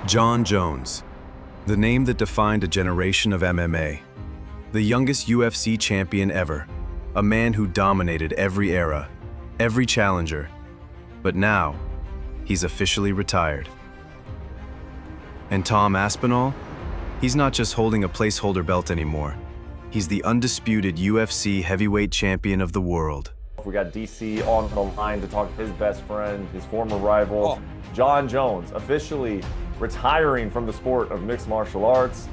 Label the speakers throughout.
Speaker 1: Jon Jones, the name that defined a generation of MMA. The youngest UFC champion ever, a man who dominated every era, every challenger. But now, he's officially retired. And Tom Aspinall? He's not just holding a placeholder belt anymore. He's the undisputed UFC heavyweight champion of the world.
Speaker 2: We got DC on the line to talk to his best friend, his former rival, Jon Jones, officially retiring from the sport of mixed martial arts.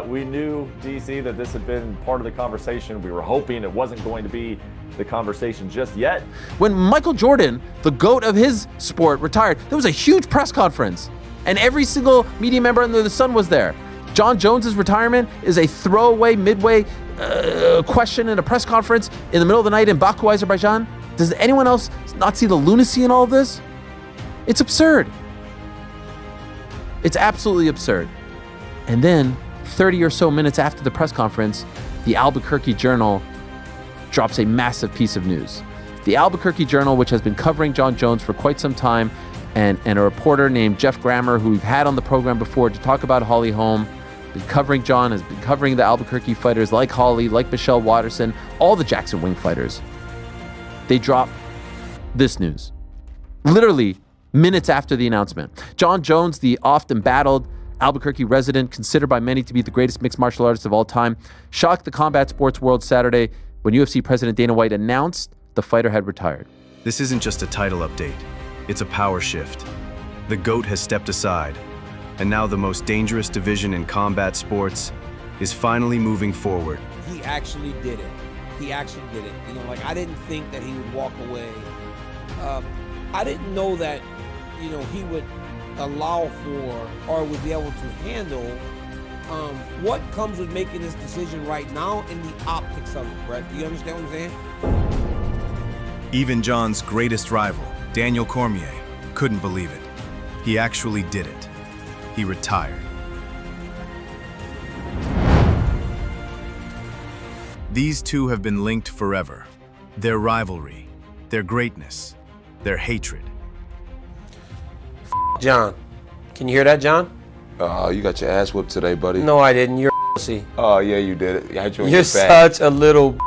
Speaker 2: We knew, DC, that this had been part of the conversation. We were hoping it wasn't going to be the conversation just yet.
Speaker 3: When Michael Jordan, the GOAT of his sport, retired, there was a huge press conference, and every single media member under the sun was there. Jon Jones's retirement is a throwaway, midway question in a press conference in the middle of the night in Baku, Azerbaijan. Does anyone else not see the lunacy in all of this? It's absurd. It's absolutely absurd. And then 30 or so minutes after the press conference, the Albuquerque Journal drops a massive piece of news. The Albuquerque Journal, which has been covering Jon Jones for quite some time, and a reporter named Jeff Grammer, who we've had on the program before to talk about Holly Holm, been covering Jon, has been covering the Albuquerque fighters like Holly, like Michelle Watterson, all the Jackson Wing fighters. They drop this news. Literally minutes after the announcement. Jon Jones, the often battled Albuquerque resident, considered by many to be the greatest mixed martial artist of all time, shocked the combat sports world Saturday when UFC President Dana White announced the fighter had retired.
Speaker 1: This isn't just a title update. It's a power shift. The GOAT has stepped aside, and now the most dangerous division in combat sports is finally moving forward.
Speaker 4: He actually did it. He actually did it. You know, like, I didn't think that he would walk away. I didn't know that, you know, he would allow for or would be able to handle what comes with making this decision right now and the optics of it, Brett. Do you understand what I'm saying?
Speaker 1: Even Jon's greatest rival, Daniel Cormier, couldn't believe it. He actually did it. He retired. These two have been linked forever. Their rivalry, their greatness, their hatred.
Speaker 5: Jon. Can you hear that, Jon?
Speaker 6: You got your ass whipped today, buddy.
Speaker 5: No, I didn't. You're a pussy.
Speaker 6: Oh, yeah, you did it. I had you on
Speaker 5: You're
Speaker 6: your back.
Speaker 5: such a little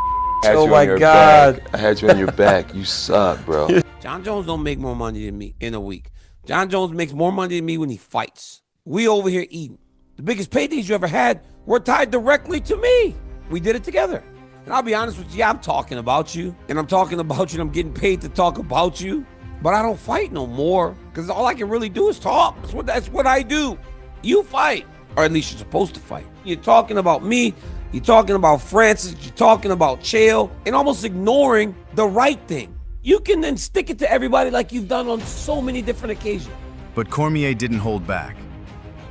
Speaker 6: Oh,
Speaker 5: my God.
Speaker 6: I had you on your back. You suck, bro.
Speaker 4: Jon Jones don't make more money than me in a week. Jon Jones makes more money than me when he fights. We over here eating. The biggest paydays you ever had were tied directly to me. We did it together. And I'll be honest with you, I'm talking about you. And I'm talking about you and I'm getting paid to talk about you. But I don't fight no more because all I can really do is talk. That's what I do. You fight, or at least you're supposed to fight. You're talking about me, you're talking about Francis, you're talking about Chael, and almost ignoring the right thing. You can then stick it to everybody like you've done on so many different occasions.
Speaker 1: But Cormier didn't hold back.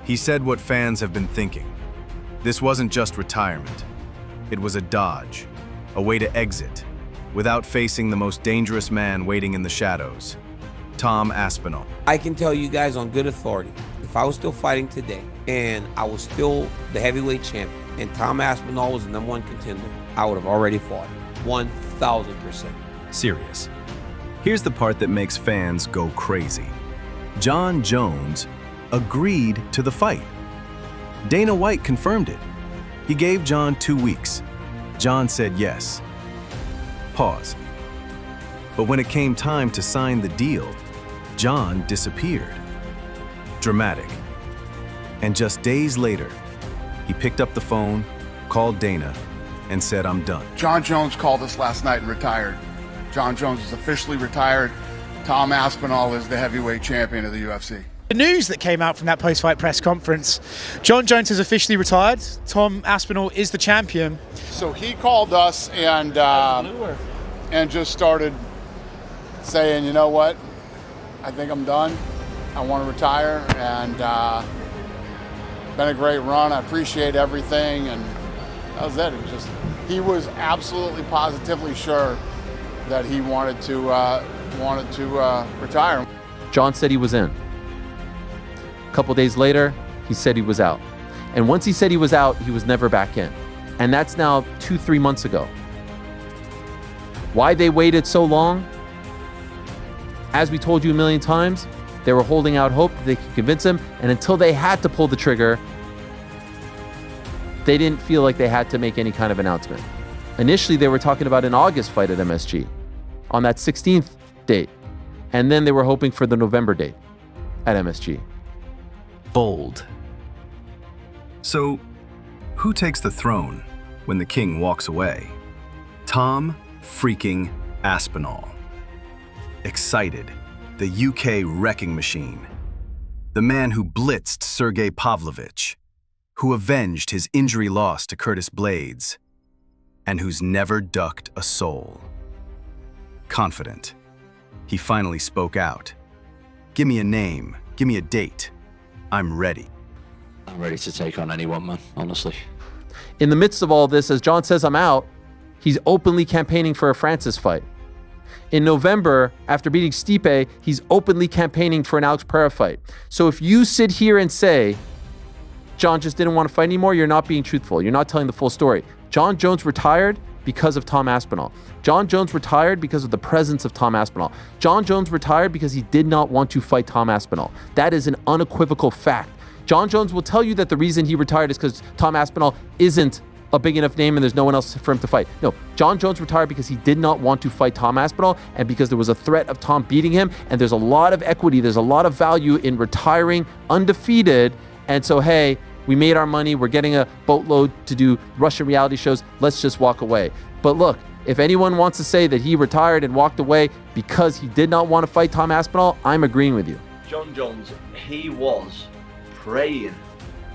Speaker 1: He said what fans have been thinking. This wasn't just retirement. It was a dodge, a way to exit, without facing the most dangerous man waiting in the shadows, Tom Aspinall.
Speaker 4: I can tell you guys on good authority, if I was still fighting today and I was still the heavyweight champion and Tom Aspinall was the #1 contender, I would have already fought him, 1,000%.
Speaker 1: Serious. Here's the part that makes fans go crazy. Jon Jones agreed to the fight. Dana White confirmed it. He gave Jon 2 weeks. Jon said yes. Pause. But when it came time to sign the deal, Jon disappeared. Dramatic. And just days later, he picked up the phone, called Dana, and said, "I'm done."
Speaker 7: Jon Jones called us last night and retired. Jon Jones is officially retired. Tom Aspinall is the heavyweight champion of the UFC.
Speaker 8: The news that came out from that post-fight press conference, Jon Jones has officially retired. Tom Aspinall is the champion.
Speaker 7: So he called us and just started saying, you know what, I think I'm done. I want to retire, and been a great run. I appreciate everything, and that was it. It was just, he was absolutely positively sure that he wanted to retire.
Speaker 3: Jon said he was in. A couple days later, he said he was out. And once he said he was out, he was never back in. And that's now 2-3 months ago. Why they waited so long? As we told you a million times, They were holding out hope that they could convince him, and until they had to pull the trigger, they didn't feel like they had to make any kind of announcement. Initially, they were talking about an August fight at MSG on that 16th date, and then they were hoping for the November date at MSG.
Speaker 1: Bold. So, who takes the throne when the king walks away? Tom freaking Aspinall. Excited, the UK wrecking machine. The man who blitzed Sergei Pavlovich, who avenged his injury loss to Curtis Blades, and who's never ducked a soul. Confident, he finally spoke out. Give me a name, give me a date. I'm ready.
Speaker 9: I'm ready to take on anyone, man, honestly.
Speaker 3: In the midst of all this, as John says, I'm out, he's openly campaigning for a Francis fight. In November, after beating Stipe, he's openly campaigning for an Alex Pereira fight. So if you sit here and say, John just didn't want to fight anymore, you're not being truthful. You're not telling the full story. John Jones retired because of Tom Aspinall. John Jones retired because of the presence of Tom Aspinall. John Jones retired because he did not want to fight Tom Aspinall. That is an unequivocal fact. John Jones will tell you that the reason he retired is because Tom Aspinall isn't a big enough name and there's no one else for him to fight. No, John Jones retired because he did not want to fight Tom Aspinall and because there was a threat of Tom beating him, and there's a lot of equity, there's a lot of value in retiring undefeated. And so, hey, we made our money, we're getting a boatload to do Russian reality shows, let's just walk away. But look, if anyone wants to say that he retired and walked away because he did not want to fight Tom Aspinall, I'm agreeing with you.
Speaker 9: John Jones, he was praying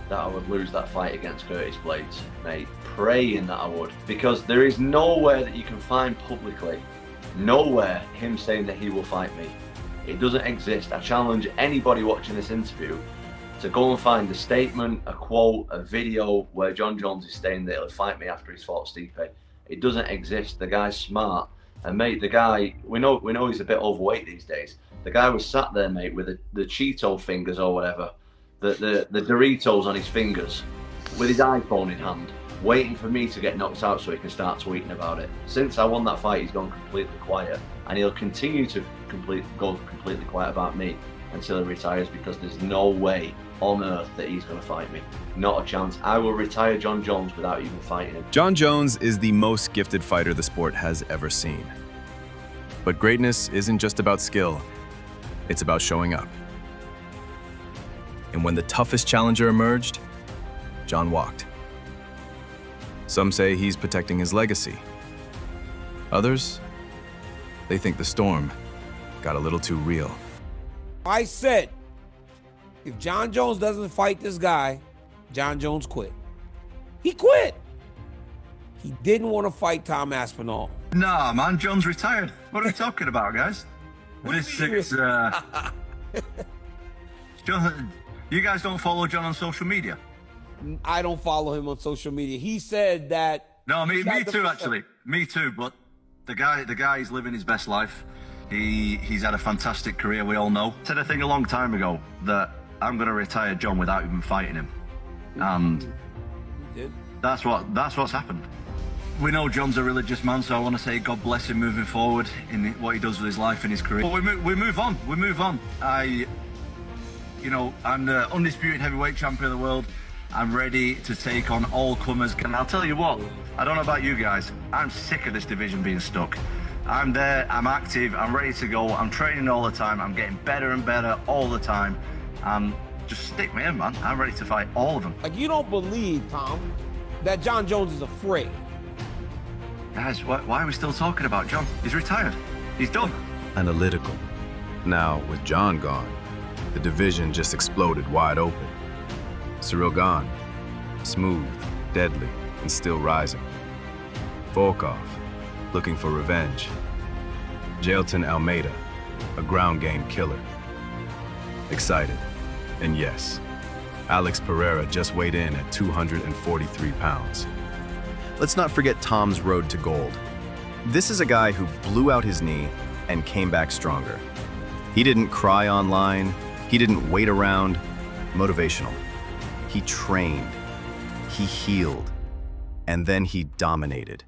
Speaker 9: that I would lose that fight against Curtis Blades, mate. Praying that I would. Because there is nowhere that you can find publicly, nowhere, him saying that he will fight me. It doesn't exist. I challenge anybody watching this interview to go and find a statement, a quote, a video where John Jones is saying that he'll fight me after he's fought Stipe. It doesn't exist. The guy's smart. And mate, the guy, we know he's a bit overweight these days. The guy was sat there, mate, with the Cheeto fingers or whatever, the Doritos on his fingers, with his iPhone in hand, waiting for me to get knocked out so he can start tweeting about it. Since I won that fight, he's gone completely quiet, and he'll continue to go completely quiet about me until he retires, because there's no way on earth that he's going to fight me. Not a chance. I will retire John Jones without even fighting him.
Speaker 1: John Jones is the most gifted fighter the sport has ever seen. But greatness isn't just about skill, it's about showing up. And when the toughest challenger emerged, John walked. Some say he's protecting his legacy. Others, they think the storm got a little too real.
Speaker 4: I said, if John Jones doesn't fight this guy, John Jones quit. He quit. He didn't want to fight Tom Aspinall.
Speaker 10: Nah, man, John's retired. What are we talking about, guys? John, you guys don't follow John on social media?
Speaker 4: I don't follow him on social media. He said that.
Speaker 10: No, me too, actually. Me too, but the guy is living his best life. He's had a fantastic career, we all know. Said a thing a long time ago that I'm going to retire John without even fighting him. And that's what's happened. We know John's a religious man, so I want to say God bless him moving forward in what he does with his life and his career. But we move on. I'm the undisputed heavyweight champion of the world. I'm ready to take on all comers. And I'll tell you what, I don't know about you guys, I'm sick of this division being stuck. I'm there, I'm active, I'm ready to go, I'm training all the time, I'm getting better and better all the time. Just stick me in, man. I'm ready to fight all of them.
Speaker 4: Like, you don't believe, Tom, that John Jones is afraid.
Speaker 10: Guys, why are we still talking about John? He's retired. He's done.
Speaker 1: Analytical. Now, with John gone, the division just exploded wide open. Cyril gone, smooth, deadly, and still rising. Volkov, looking for revenge. Jailton Almeida, a ground game killer. Excited, and yes, Alex Pereira just weighed in at 243 pounds. Let's not forget Tom's road to gold. This is a guy who blew out his knee and came back stronger. He didn't cry online, he didn't wait around. Motivational. He trained, he healed, and then he dominated.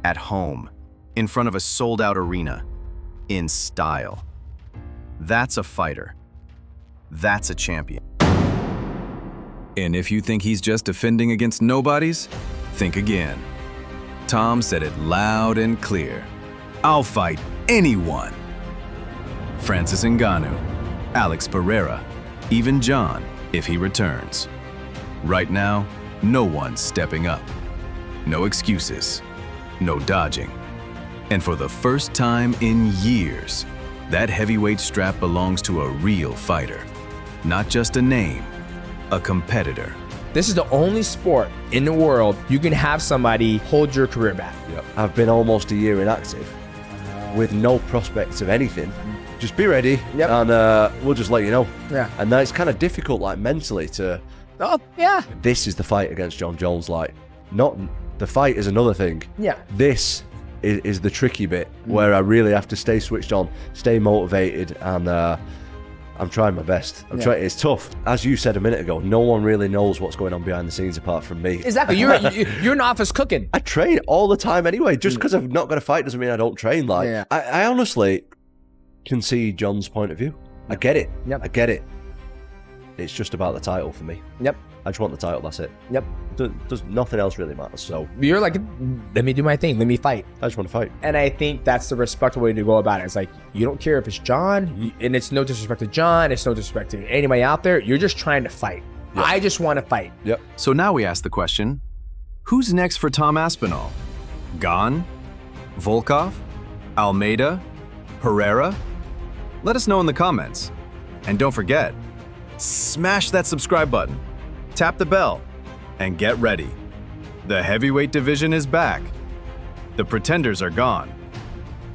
Speaker 1: At home, in front of a sold-out arena, in style. That's a fighter. That's a champion. And if you think he's just defending against nobodies, think again. Tom said it loud and clear. I'll fight anyone. Francis Ngannou, Alex Pereira, even John, if he returns. Right now, no one's stepping up. No excuses, no dodging. And for the first time in years, that heavyweight strap belongs to a real fighter. Not just a name, a competitor.
Speaker 11: This is the only sport in the world you can have somebody hold your career back.
Speaker 12: Yep. I've been almost a year inactive with no prospects of anything. Just be ready, and we'll just let you know.
Speaker 11: Yeah.
Speaker 12: And that's kind of difficult, like mentally, to.
Speaker 11: Oh yeah.
Speaker 12: This is the fight against John Jones. Like, not the fight is another thing.
Speaker 11: Yeah.
Speaker 12: This is the tricky bit where I really have to stay switched on, stay motivated, and I'm trying my best. I'm trying. It's tough. As you said a minute ago, no one really knows what's going on behind the scenes apart from me.
Speaker 11: Exactly. You're in the office cooking.
Speaker 12: I train all the time anyway. Just because I've not got a fight doesn't mean I don't train. Like, I honestly can see John's point of view. I get it.
Speaker 11: Yep.
Speaker 12: I get it. It's just about the title for me.
Speaker 11: Yep.
Speaker 12: I just want the title. That's it.
Speaker 11: Yep.
Speaker 12: Does nothing else really matter. So
Speaker 11: you're like, let me do my thing. Let me fight.
Speaker 12: I just want to fight.
Speaker 11: And I think that's the respectful way to go about it. It's like, you don't care if it's John, and it's no disrespect to John. It's no disrespect to anybody out there. You're just trying to fight. Yep. I just want to fight.
Speaker 12: Yep.
Speaker 1: So now we ask the question, who's next for Tom Aspinall? Gane? Volkov? Almeida? Pereira? Let us know in the comments. And don't forget, smash that subscribe button, tap the bell, and get ready. The heavyweight division is back. The pretenders are gone.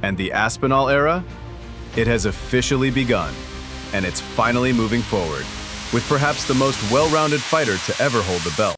Speaker 1: And the Aspinall era, it has officially begun. And it's finally moving forward, with perhaps the most well-rounded fighter to ever hold the belt.